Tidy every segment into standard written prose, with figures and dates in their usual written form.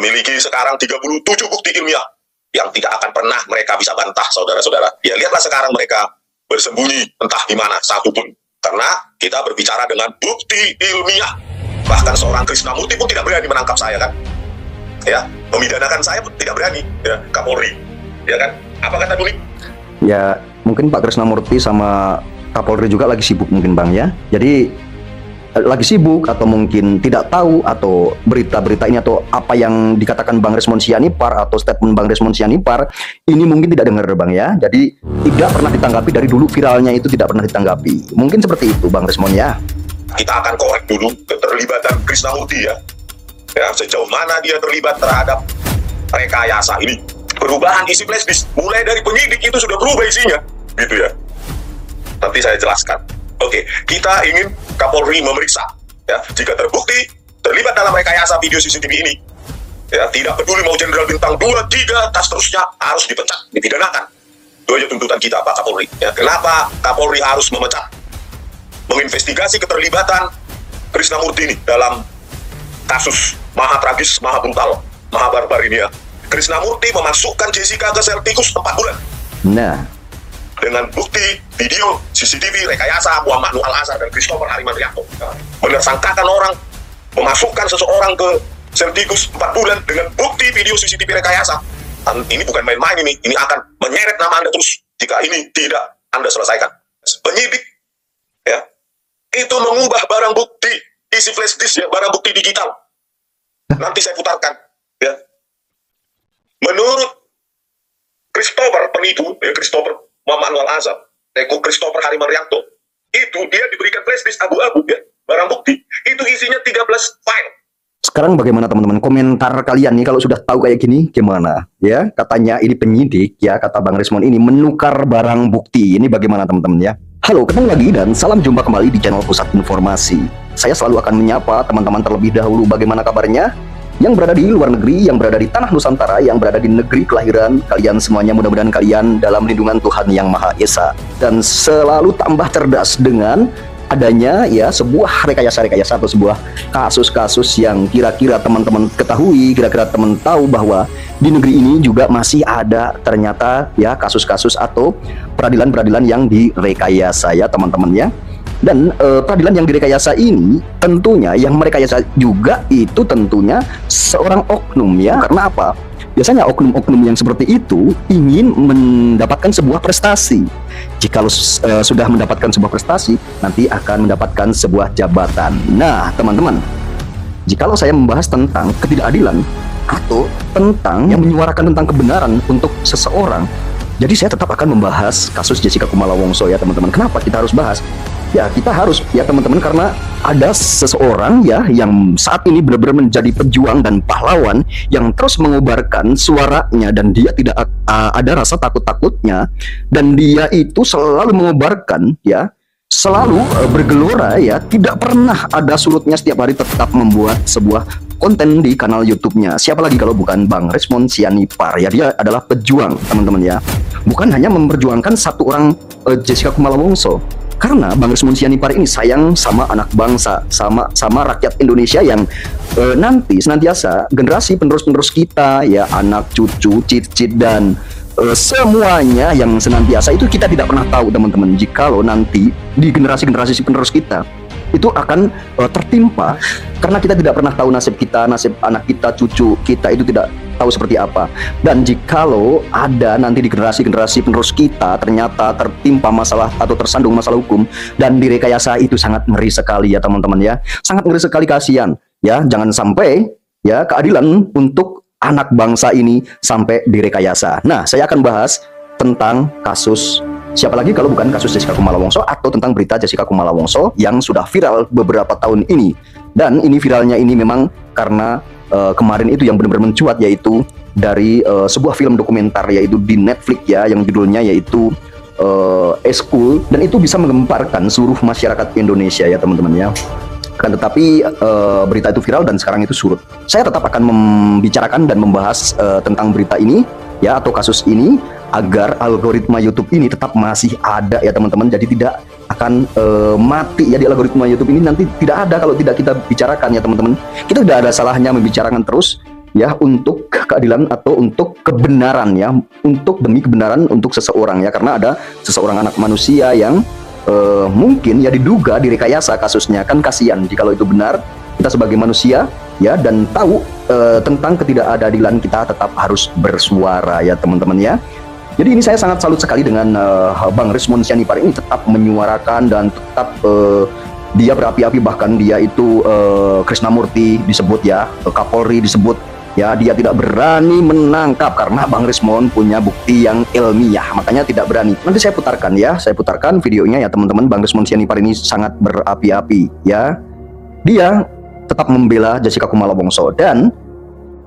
memiliki sekarang 37 bukti ilmiah yang tidak akan pernah mereka bisa bantah, saudara-saudara. Ya, lihatlah sekarang mereka bersembunyi entah di mana satupun. Karena kita berbicara dengan bukti ilmiah. Bahkan seorang Krisnamurti pun tidak berani menangkap saya, kan? Ya, memidanakan saya pun tidak berani, ya, Kapolri. Ya kan? Apa kata Duli? Ya, mungkin Pak Krisnamurti sama Kapolri juga lagi sibuk mungkin Bang ya. Jadi lagi sibuk atau mungkin tidak tahu atau berita-berita ini atau apa yang dikatakan Bang Resmond Sianipar atau statement Bang Resmond Sianipar ini mungkin tidak dengar Bang ya. Jadi tidak pernah ditanggapi dari dulu, viralnya itu tidak pernah ditanggapi. Mungkin seperti itu Bang Resmond ya. Kita akan korek dulu keterlibatan Krisnamurti ya. Ya, sejauh mana dia terlibat terhadap rekayasa ini. Perubahan isi flash disk mulai dari penyidik itu sudah berubah isinya, gitu ya. Nanti saya jelaskan. Oke, kita ingin Kapolri memeriksa, ya, jika terbukti terlibat dalam rekayasa video CCTV ini, ya, tidak peduli mau jenderal bintang 2, 3, tas terusnya harus dipecat, dipidanakan. Itu aja tuntutan kita Pak Kapolri. Ya, kenapa Kapolri harus memecat, menginvestigasi keterlibatan Krisnamurti ini dalam kasus maha tragis, maha brutal, maha barbar ini ya. Krisnamurti memasukkan Jessica ke sel tikus 4 bulan. Nah, dengan bukti video CCTV rekayasa Muhammad Nur Al-Azhar dan Christopher Harimantrianto. Menersangkakan orang, memasukkan seseorang ke sel tikus 4 bulan dengan bukti video CCTV rekayasa. Dan ini bukan main-main ini akan menyeret nama Anda terus jika ini tidak Anda selesaikan. Penyidik ya, itu mengubah barang bukti isi flash disk ya, barang bukti digital. Nanti saya putarkan ya. Menurut Christopher penipu, ya, Christopher Muhammad Nur Al-Azhar, Christopher Harimantrianto, itu dia diberikan flash disk abu-abu ya, barang bukti. Itu isinya 13 file. Sekarang bagaimana teman-teman? Komentar kalian nih kalau sudah tahu kayak gini gimana? Ya, katanya ini penyidik ya, kata Bang Resmond ini menukar barang bukti. Ini bagaimana teman-teman ya? Halo, ketemu lagi dan salam jumpa kembali di channel Pusat Informasi. Saya selalu akan menyapa teman-teman terlebih dahulu bagaimana kabarnya? Yang berada di luar negeri, yang berada di tanah Nusantara, yang berada di negeri kelahiran, kalian semuanya mudah-mudahan kalian dalam lindungan Tuhan Yang Maha Esa dan selalu tambah cerdas dengan adanya ya sebuah rekayasa-rekayasa atau sebuah kasus-kasus yang kira-kira teman-teman ketahui, kira-kira teman tahu bahwa di negeri ini juga masih ada ternyata ya kasus-kasus atau peradilan-peradilan yang direkayasa ya teman-teman ya. Dan peradilan yang direkayasa ini tentunya yang merekayasa juga itu tentunya seorang oknum ya. Karena apa? Biasanya oknum-oknum yang seperti itu ingin mendapatkan sebuah prestasi. Jika sudah mendapatkan sebuah prestasi, nanti akan mendapatkan sebuah jabatan. Nah, teman-teman, jikalau saya membahas tentang ketidakadilan atau tentang yang menyuarakan tentang kebenaran untuk seseorang, jadi saya tetap akan membahas kasus Jessica Kumala Wongso ya teman-teman. Kenapa kita harus bahas? Ya kita harus ya teman-teman karena ada seseorang ya yang saat ini benar-benar menjadi pejuang dan pahlawan yang terus mengobarkan suaranya dan dia tidak ada rasa takut-takutnya dan dia itu selalu mengobarkan ya, selalu bergelora ya, tidak pernah ada surutnya, setiap hari tetap membuat sebuah konten di kanal YouTube-nya. Siapa lagi kalau bukan Bang Resmond Sianipar ya, dia adalah pejuang teman-teman ya. Bukan hanya memperjuangkan satu orang Jessica Kumala Wongso. Karena Bang Resmond Sianipar ini sayang sama anak bangsa, sama rakyat Indonesia yang nanti senantiasa generasi penerus-penerus kita ya, anak cucu, cicit dan semuanya yang senantiasa itu kita tidak pernah tahu teman-teman, jikalau nanti di generasi-generasi penerus kita itu akan tertimpa karena kita tidak pernah tahu nasib kita, nasib anak kita, cucu kita itu tidak tahu seperti apa. Dan jikalau ada nanti di generasi-generasi penerus kita ternyata tertimpa masalah atau tersandung masalah hukum dan direkayasa, itu sangat ngeri sekali ya teman-teman ya, sangat ngeri sekali, kasihan ya. Jangan sampai ya keadilan untuk anak bangsa ini sampai direkayasa. Nah, saya akan bahas tentang kasus siapa lagi kalau bukan kasus Jessica Kumala Wongso atau tentang berita Jessica Kumala Wongso yang sudah viral beberapa tahun ini. Dan ini viralnya ini memang karena kemarin itu yang benar-benar mencuat, yaitu dari sebuah film dokumenter yaitu di Netflix ya, yang judulnya yaitu School, dan itu bisa menggemparkan seluruh masyarakat Indonesia ya teman-teman ya. Kan tetapi berita itu viral dan sekarang itu surut. Saya tetap akan membicarakan dan membahas tentang berita ini ya, atau kasus ini, agar algoritma YouTube ini tetap masih ada ya teman-teman. Jadi tidak akan mati ya di algoritma YouTube ini, nanti tidak ada kalau tidak kita bicarakan ya teman-teman. Kita tidak ada salahnya membicarakan terus ya untuk keadilan atau untuk kebenaran ya, untuk demi kebenaran untuk seseorang ya, karena ada seseorang anak manusia yang mungkin ya diduga direkayasa kasusnya. Kan kasihan jikalau itu benar. Kita sebagai manusia ya dan tahu tentang ketidakadilan, kita tetap harus bersuara ya teman-teman ya. Jadi ini saya sangat salut sekali dengan Bang Rismon Sianipar ini tetap menyuarakan dan tetap dia berapi-api, bahkan dia itu Krisnamurti disebut ya, Kapolri disebut ya, dia tidak berani menangkap karena Bang Rismon punya bukti yang ilmiah, makanya tidak berani. Nanti saya putarkan ya, saya putarkan videonya ya teman-teman. Bang Rismon Sianipar ini sangat berapi-api ya, dia tetap membela Jessica Kumala Wongso, dan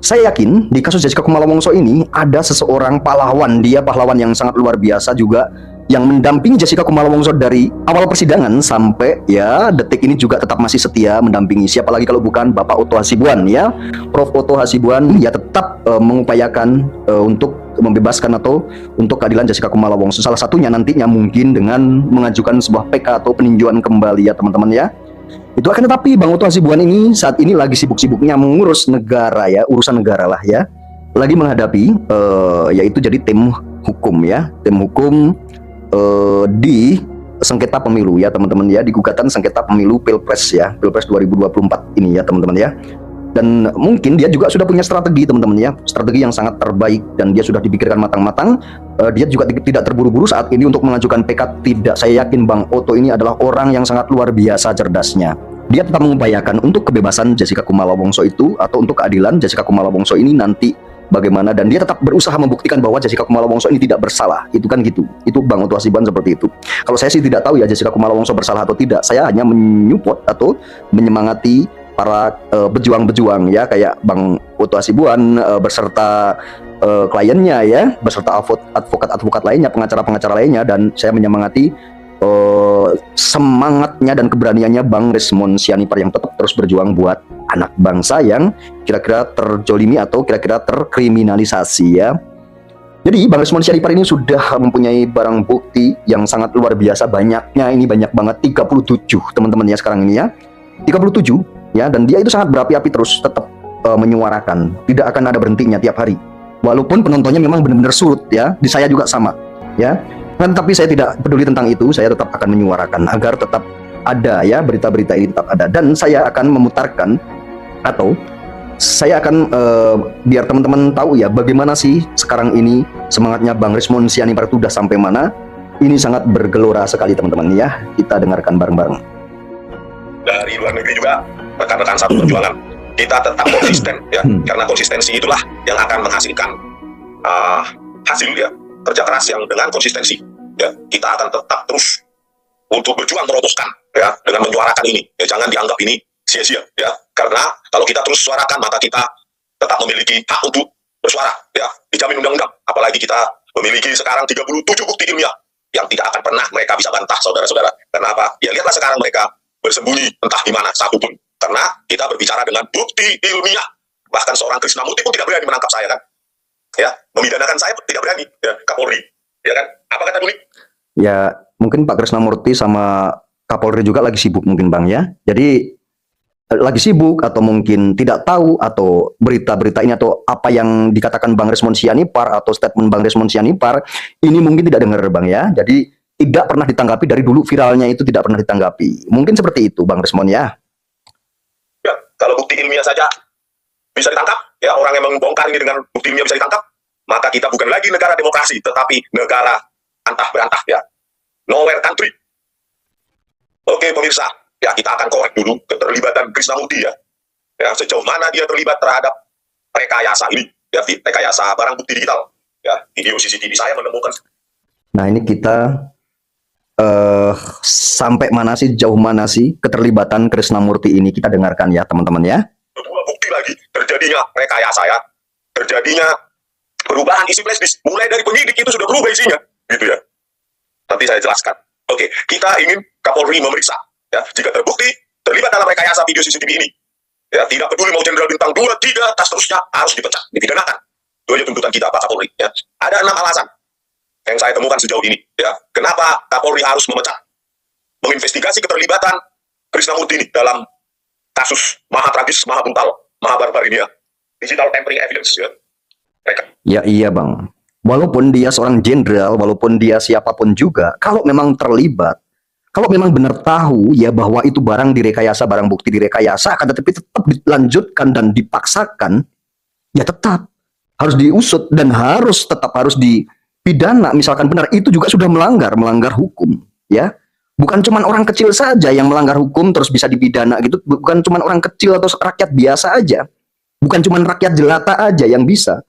saya yakin di kasus Jessica Kumala Wongso ini ada seseorang pahlawan, dia pahlawan yang sangat luar biasa juga, yang mendampingi Jessica Kumala Wongso dari awal persidangan sampai ya detik ini juga tetap masih setia mendampingi. Siapa lagi kalau bukan Bapak Otto Hasibuan ya, Prof. Otto Hasibuan ya, tetap mengupayakan untuk membebaskan atau untuk keadilan Jessica Kumala Wongso. Salah satunya nantinya mungkin dengan mengajukan sebuah PK atau peninjauan kembali ya teman-teman ya. Itu akan, tetapi Bang Otto Hasibuan ini saat ini lagi sibuk-sibuknya mengurus negara ya, urusan negara lah ya. Lagi menghadapi yaitu jadi tim hukum ya, tim hukum di sengketa pemilu ya teman-teman ya, di gugatan sengketa pemilu Pilpres ya, Pilpres 2024 ini ya teman-teman ya. Dan mungkin dia juga sudah punya strategi teman-teman ya, strategi yang sangat terbaik dan dia sudah dipikirkan matang-matang. Dia juga tidak terburu-buru saat ini untuk mengajukan PK. Tidak, saya yakin Bang Otto ini adalah orang yang sangat luar biasa cerdasnya. Dia tetap mengupayakan untuk kebebasan Jessica Kumala Wongso itu, atau untuk keadilan Jessica Kumala Wongso ini nanti bagaimana, dan dia tetap berusaha membuktikan bahwa Jessica Kumala Wongso ini tidak bersalah. Itu kan gitu. Itu Bang Otto Hasibuan seperti itu. Kalau saya sih tidak tahu ya Jessica Kumala Wongso bersalah atau tidak. Saya hanya menyupport atau menyemangati para pejuang-pejuang ya, kayak Bang Otto Hasibuan beserta kliennya ya, beserta advokat-advokat lainnya, pengacara-pengacara lainnya, dan saya menyemangati semangatnya dan keberaniannya Bang Rismon Sianipar yang tetap terus berjuang buat anak bangsa yang kira-kira terjolimi atau kira-kira terkriminalisasi ya. Jadi Bang Rismon Sianipar ini sudah mempunyai barang bukti yang sangat luar biasa banyaknya, ini banyak banget, 37 teman-teman ya sekarang ini ya, 37 ya, dan dia itu sangat berapi-api terus tetap menyuarakan, tidak akan ada berhentinya tiap hari. Walaupun penontonnya memang benar-benar surut ya, di saya juga sama ya. Tapi saya tidak peduli tentang itu, saya tetap akan menyuarakan agar tetap ada ya, berita-berita ini tetap ada, dan saya akan memutarkan atau saya akan biar teman-teman tahu ya bagaimana sih sekarang ini semangatnya Bang Rismon Sianipar itu udah sampai mana. Ini sangat bergelora sekali teman-teman ya, kita dengarkan bareng-bareng. Dari luar negeri juga rekan-rekan satu perjuangan, kita tetap konsisten ya, karena konsistensi itulah yang akan menghasilkan hasil ya, kerja keras yang dengan konsistensi ya, kita akan tetap terus untuk berjuang teroboskan ya, dengan menyuarakan ini ya, jangan dianggap ini sia-sia ya, karena kalau kita terus suarakan maka kita tetap memiliki hak untuk bersuara ya, dijamin undang-undang. Apalagi kita memiliki sekarang 37 bukti ilmiah yang tidak akan pernah mereka bisa bantah saudara-saudara. Kenapa? Ya lihatlah sekarang mereka bersembunyi entah di mana satupun, karena kita berbicara dengan bukti ilmiah. Bahkan seorang Krisnamurti pun tidak berani menangkap saya kan ya, memidanakan saya pun tidak berani ya, Kapolri ya kan. Apa kata Duli? Ya mungkin Pak Krisnamurti sama Kapolri juga lagi sibuk mungkin Bang ya, jadi lagi sibuk atau mungkin tidak tahu, atau berita-berita ini atau apa yang dikatakan Bang Rismon Sianipar atau statement Bang Rismon Sianipar ini mungkin tidak dengar Bang ya, jadi tidak pernah ditanggapi dari dulu, viralnya itu tidak pernah ditanggapi. Mungkin seperti itu Bang Rismon ya. Ya, kalau bukti ilmiah saja bisa ditangkap, ya orang yang membongkar ini dengan bukti ilmiah bisa ditangkap, maka kita bukan lagi negara demokrasi, tetapi negara antah berantah ya, nowhere country. Oke pemirsa, ya kita akan korek dulu keterlibatan Krisnamurti ya, sejauh mana dia terlibat terhadap rekayasa ini, ya, rekayasa barang bukti digital. Ya, video CCTV saya menemukan. Nah ini kita sampai mana sih, jauh mana sih keterlibatan Krisnamurti ini, kita dengarkan ya teman-teman ya. Dua bukti lagi terjadinya rekayasa ya, terjadinya perubahan isi flash disk, mulai dari penyidik itu sudah berubah isinya gitu ya. Nanti saya jelaskan. Oke, kita ingin Kapolri memeriksa ya, jika terbukti terlibat dalam rekayasa video CCTV ini ya, tidak peduli mau jenderal bintang 2, 3, tas terusnya harus dipecat, dipidanakan. Itu aja tuntutan kita Pak Kapolri ya. Ada 6 alasan yang saya temukan sejauh ini ya, kenapa Kapolri harus memecat, menginvestigasi keterlibatan Krisnamurti ini dalam kasus maha tragis, maha brutal, maha barbar ini ya, digital tampering evidence ya. Mereka Ya iya bang, walaupun dia seorang jenderal, walaupun dia siapapun juga, kalau memang terlibat, kalau memang benar tahu ya bahwa itu barang direkayasa, barang bukti direkayasa, akan tetapi tetap dilanjutkan dan dipaksakan, ya tetap harus diusut dan tetap harus dipidana. Misalkan benar itu juga sudah melanggar hukum, ya. Bukan cuma orang kecil saja yang melanggar hukum terus bisa dipidana gitu, bukan cuma orang kecil atau rakyat biasa aja, bukan cuma rakyat jelata aja yang bisa.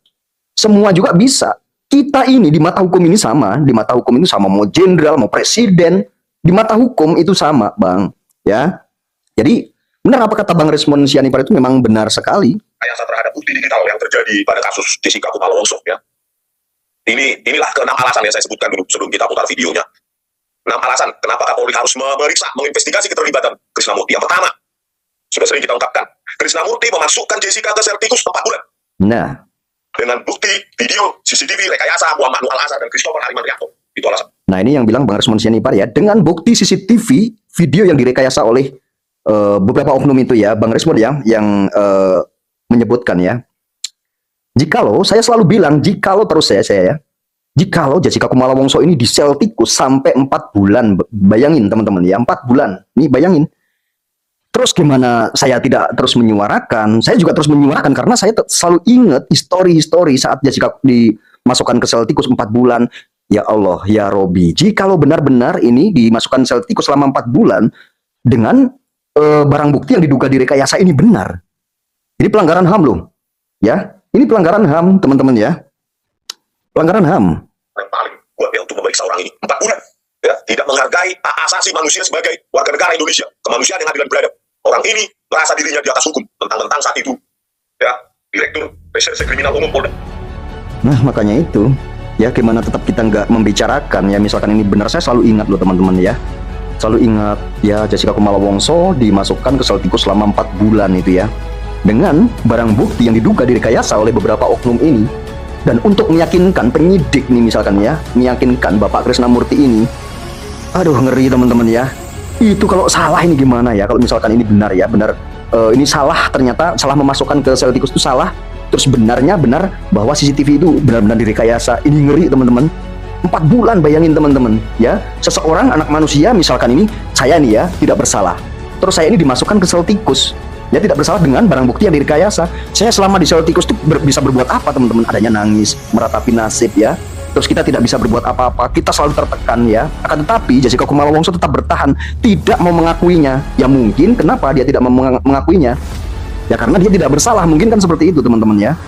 Semua juga bisa. Kita ini di mata hukum ini sama, di mata hukum itu sama, mau jenderal, mau presiden, di mata hukum itu sama, Bang. Ya. Jadi, benar apa kata Bang Resmond Sianipar itu memang benar sekali. rekayasa terhadap bukti digital yang terjadi pada kasus Jessica Kumala Wongso ya. Inilah ke-6 alasan yang saya sebutkan dulu sebelum kita putar videonya. 6 alasan kenapa Kapolri harus memeriksa, menginvestigasi keterlibatan Krisnamurti. Yang pertama, sudah sering kita ungkapkan, Krisnamurti memasukkan Jessica ke sel tikus 4 bulan. Nah, Dengan bukti video CCTV rekayasa Muhammad Nur Al-Azhar dan Christopher Harimantrianto. Itu alasan. nah ini yang bilang Bang Resmond Sianipar ya, dengan bukti CCTV video yang direkayasa oleh beberapa oknum itu ya, Bang Resmond ya, yang menyebutkan ya. Jikalau saya selalu bilang, jikalau terus saya ya, jikalau Jessica Kumala Wongso ini di sel tikus sampai 4 bulan, bayangin teman-teman ya, 4 bulan, nih bayangin. Terus gimana saya tidak terus menyuarakan? Saya juga terus menyuarakan karena saya selalu ingat histori-histori saat Jessica dimasukkan ke sel tikus 4 bulan. Ya Allah, ya Robi, jikalau benar-benar ini dimasukkan sel tikus selama 4 bulan dengan barang bukti yang diduga direkayasa ini benar. Ini pelanggaran HAM loh. Ya, ini pelanggaran HAM, teman-teman ya. Pelanggaran HAM. Yang paling kuat ya untuk memeriksa orang ini 4 bulan. Ya, tidak menghargai hak asasi manusia sebagai warga negara Indonesia, kemanusiaan yang adil dan beradab. Orang ini merasa dirinya di atas hukum, tentang saat itu ya Direktur Reserse Kriminal Umum Polda. Nah makanya itu ya, gimana tetap kita nggak membicarakan ya, misalkan ini benar. Saya selalu ingat loh teman-teman ya, selalu ingat ya, Jessica Kumala Wongso dimasukkan ke sel tikus selama 4 bulan itu ya, dengan barang bukti yang diduga direkayasa oleh beberapa oknum ini. Dan untuk meyakinkan penyidik nih misalkan ya, meyakinkan Bapak Krisnamurti ini, aduh ngeri teman-teman ya. Itu kalau salah ini gimana ya, kalau misalkan ini benar ya, benar ini salah, ternyata salah memasukkan ke sel tikus itu salah, terus benarnya benar bahwa CCTV itu benar-benar direkayasa. Ini ngeri teman-teman. 4 bulan bayangin teman-teman ya, seseorang anak manusia misalkan ini, saya nih ya tidak bersalah, terus saya ini dimasukkan ke sel tikus ya, tidak bersalah dengan barang bukti yang direkayasa. Saya selama di sel tikus itu bisa berbuat apa teman-teman? Adanya nangis, meratapi nasib ya. Terus kita tidak bisa berbuat apa-apa, kita selalu tertekan ya. Akan tetapi Jessica Kumala Wongso tetap bertahan, tidak mau mengakuinya. Ya mungkin kenapa dia tidak mau mengakuinya? Ya karena dia tidak bersalah, mungkin kan seperti itu teman-teman ya.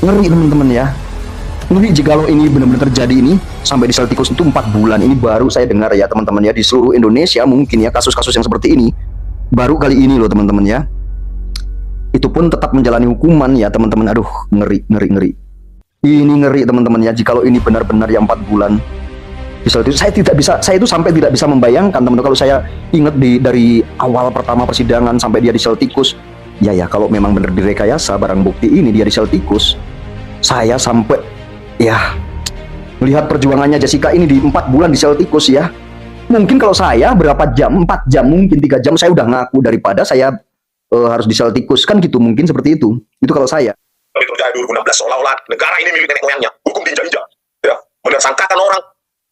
Ngeri teman-teman ya. Ngeri jikalau ini benar-benar terjadi ini sampai di sel tikus itu 4 bulan. Ini baru saya dengar ya teman-teman ya, di seluruh Indonesia mungkin ya kasus-kasus yang seperti ini. Baru kali ini loh teman-teman ya. Itu pun tetap menjalani hukuman ya teman-teman. Aduh, ngeri. Ini ngeri teman-teman ya, jikalau ini benar-benar yang 4 bulan. Saya itu sampai tidak bisa membayangkan teman-teman, kalau saya ingat dari awal pertama persidangan sampai dia di sel tikus. Ya kalau memang benar direkayasa barang bukti ini dia di sel tikus, saya sampai ya melihat perjuangannya Jessica ini di 4 bulan di sel tikus ya. Mungkin kalau saya berapa jam, 4 jam, mungkin 3 jam saya udah ngaku daripada saya harus di sel tikus, kan gitu, mungkin seperti itu. Itu kalau saya. Metro Jaya 2016 seolah-olah negara ini milik nenek moyangnya, hukum diinjak-injak ya, mentersangkakan orang,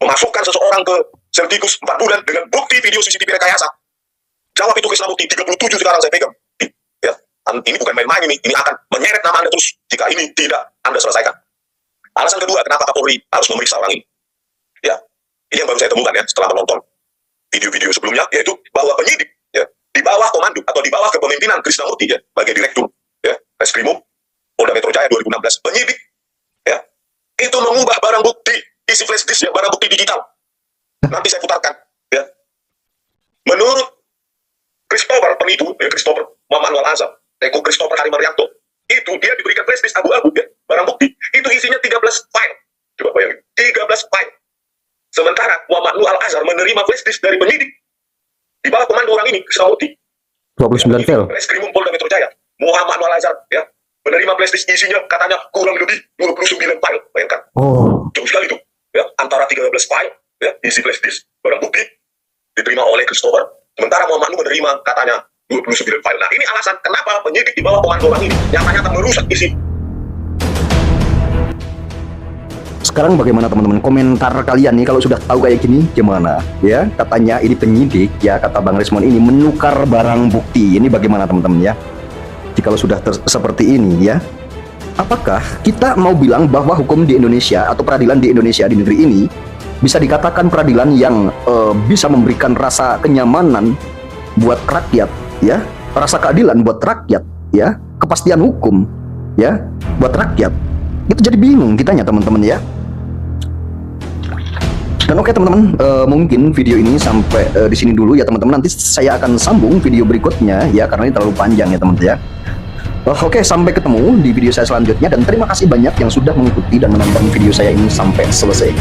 memasukkan seseorang ke sel tikus 4 bulan dengan bukti video CCTV rekayasa. Jawab itu Krisnamurti, 37 sekarang saya pegang ya. Ini bukan main-main, ini akan menyeret nama Anda terus jika ini tidak Anda selesaikan. Alasan kedua kenapa Kapolri harus memeriksa orang ini ya, ini yang baru saya temukan ya setelah menonton video-video sebelumnya, yaitu bahwa penyidik ya, di bawah komando atau di bawah kepemimpinan Krisnamurti ya, sebagai direktur ya Reskrimum Polda Metro Jaya 2016, penyidik ya itu mengubah barang bukti isi flash disk ya, barang bukti digital. Nanti saya putarkan ya. Menurut Christopher penipu ya, Christopher Muhammad Nur Al-Azhar, Teko Christopher Harimantrianto, itu dia diberikan flash disk abu-abu ya, barang bukti itu isinya 13 file. Coba bayangin, 13 file. Sementara Muhammad Nur Al-Azhar menerima flash disk dari penyidik di bawah komando orang ini, Krisnamurti, 29 file. Reskrimum Polda Metro Jaya, Muhammad Nur Al-Azhar ya, menerima flash disk isinya katanya kurang lebih 29 file. Bayangkan. Jauh sekali itu ya, antara 13 file ya, isi flash disk barang bukti diterima oleh Christopher, sementara Muhammad Nur menerima katanya 29 file. Nah ini alasan kenapa penyidik di bawah komando orang ini nyata-nyata merusak isi sekarang bagaimana teman-teman? Komentar kalian nih kalau sudah tahu kayak gini gimana? Ya, katanya ini penyidik ya, kata Bang Resmon ini menukar barang bukti. Ini bagaimana teman-teman ya? Jika sudah seperti ini ya, apakah kita mau bilang bahwa hukum di Indonesia atau peradilan di Indonesia di negeri ini bisa dikatakan peradilan yang bisa memberikan rasa kenyamanan buat rakyat ya, rasa keadilan buat rakyat ya, kepastian hukum ya buat rakyat? Itu jadi bingung kitanya teman-teman ya. Dan oke teman-teman, mungkin video ini sampai di sini dulu ya teman-teman. Nanti saya akan sambung video berikutnya ya, karena ini terlalu panjang ya teman-teman ya. Oke, sampai ketemu di video saya selanjutnya, dan terima kasih banyak yang sudah mengikuti dan menonton video saya ini sampai selesai.